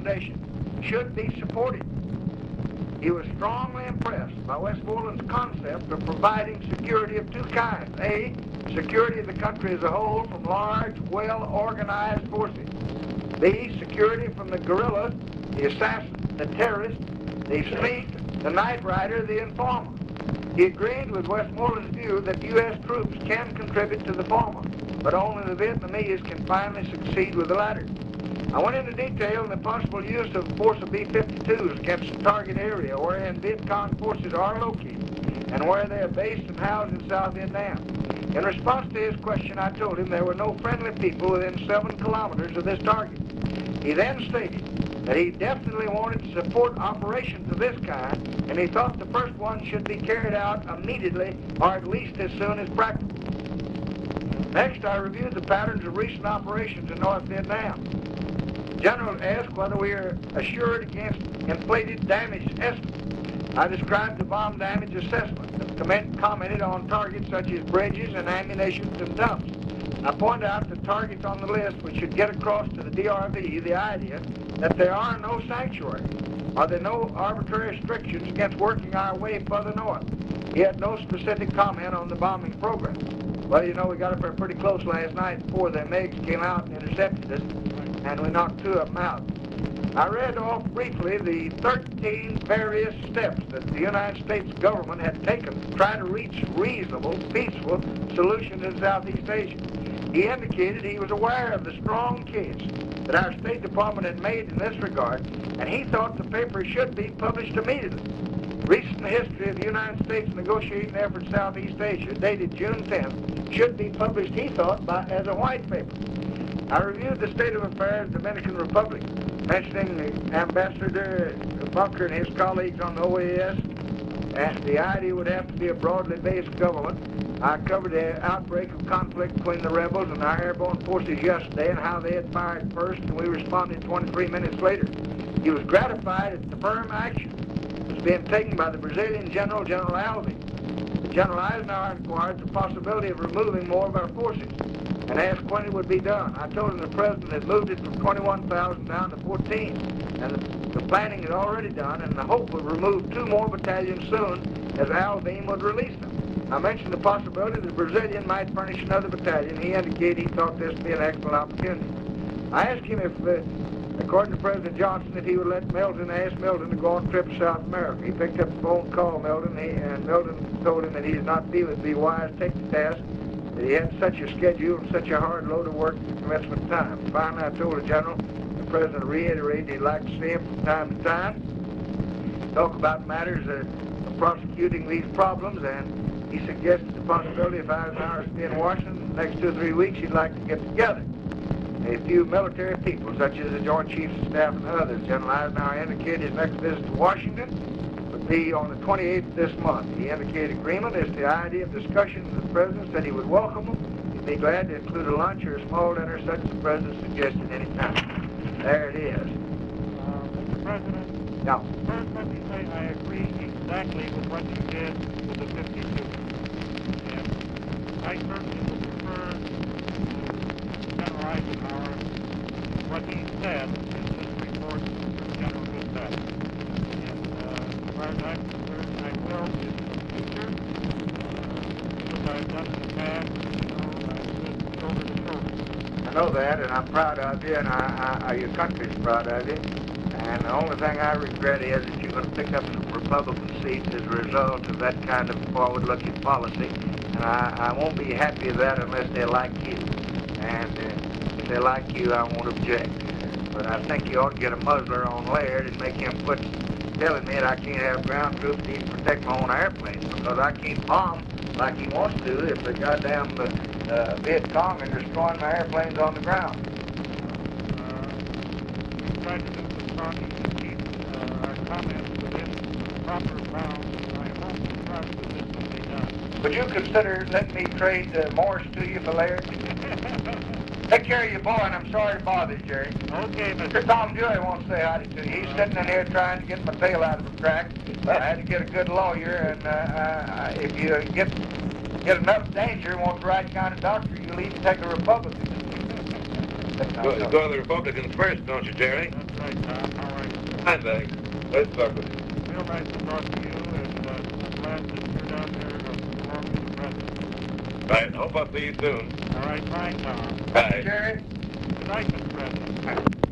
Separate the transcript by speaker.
Speaker 1: recommendation should be supported. He was strongly impressed by Westmoreland's concept of providing security of two kinds. A, security of the country as a whole from large, well-organized forces. B, security from the guerrilla, the assassin, the terrorist, the sneak, the night rider, the informer. He agreed with Westmoreland's view that U.S. troops can contribute to the former, but only the Vietnamese can finally succeed with the latter. I went into detail in the possible use of force of B-52s against the target area wherein Viet Cong forces are located and where they are based and housed in South Vietnam. In response to his question, I told him there were no friendly people within 7 kilometers of this target. He then stated that he definitely wanted to support operations of this kind, and he thought the first one should be carried out immediately, or at least as soon as practical. Next, I reviewed the patterns of recent operations in North Vietnam. The General asked whether we are assured against inflated damage estimates. I described the bomb damage assessment and commented on targets such as bridges and ammunition and dumps. I pointed out the targets on the list which should get across to the DRV the idea that there are no sanctuaries, or there are no arbitrary restrictions against working our way further north. He had no specific comment on the bombing program. Well, you know, we got up there pretty close last night before the MiGs came out and intercepted us, and we knocked 2 of them out. I read off briefly the 13 various steps that the United States government had taken to try to reach reasonable, peaceful solutions in Southeast Asia. He indicated he was aware of the strong case that our State Department had made in this regard, and he thought the paper should be published immediately. Recent history of the United States negotiating efforts in Southeast Asia, dated June 10th, should be published, he thought, as a white paper. I reviewed the state of affairs in the Dominican Republic, mentioning the Ambassador Bunker and his colleagues on the OAS, and the idea would have to be a broadly based government. I covered the outbreak of conflict between the rebels and our airborne forces yesterday and how they had fired first and we responded 23 minutes later. He was gratified at the firm action that was being taken by the Brazilian General, General Alvin. General Eisenhower inquired the possibility of removing more of our forces and asked when it would be done. I told him the President had moved it from 21,000 down to 14, and the planning is already done, and the hope would remove 2 more battalions soon as Alvin would release them. I mentioned the possibility that the Brazilian might furnish another battalion. He indicated he thought this would be an excellent opportunity. I asked him if, according to President Johnson, if he would let Melvin, ask Melvin to go on a trip to South America. He picked up the phone, called Melvin, and Melvin told him that he did not feel it would be wise to take the task, that he had such a schedule and such a hard load of work at the commencement time. Finally, I told the General, the President reiterated he'd like to see him from time to time, talk about matters of prosecuting these problems, and he suggested the possibility if Eisenhower was in Washington the next 2 or 3 weeks, he'd like to get together a few military people, such as the Joint Chiefs of Staff and others. General Eisenhower indicated his next visit to Washington would be on the 28th of this month. He indicated agreement as to the idea of discussion with the President, said he would welcome them. He'd be glad to include a lunch or a small dinner, such as the President suggested any time. There it is.
Speaker 2: Mr. President,
Speaker 1: yeah.
Speaker 2: First, let me say I agree exactly with what you did with the 52. And I certainly would prefer General Eisenhower, what he said in this report from General Goodpaster. And as far as I'm concerned, I will in the future, as I've done in the past, I stood shoulder to shoulder.
Speaker 1: I know that, and I'm proud of you, and your country's proud of you. And the only thing I regret is that you're going to pick up some Republican seats as a result of that kind of forward-looking policy. And I won't be happy with that unless they like you. And if they like you, I won't object. But I think you ought to get a muzzler on Laird and make him quit telling me that I can't have ground troops to even protect my own airplanes, because I can't bomb like he wants to if the goddamn Viet Cong are destroying my airplanes on the ground.
Speaker 2: We try to do some talking to keep our comments within proper bounds, and I hope and trust that this will be done.
Speaker 1: Would you consider letting me trade Morse to you for Laird? Take care of your boy, and I'm sorry to bother you, Jerry.
Speaker 2: Okay,
Speaker 1: Mr. Tom Dewey wants to say hi to you. He's sitting in here trying to get my tail out of the crack. I had to get a good lawyer, and if you get enough danger and want the right kind of doctor, you'll even take a Republican.
Speaker 3: Go to the Republicans first, don't you, Jerry?
Speaker 2: That's right, Tom. How are you?
Speaker 3: Fine, thanks. Nice to talk with you.
Speaker 2: Real nice to talk to you, and I'm glad that you're down there along with the President.
Speaker 3: Right, hope I'll see you soon.
Speaker 2: All right, fine, Tom.
Speaker 3: Bye.
Speaker 1: Jerry?
Speaker 2: Good night, Mr. President.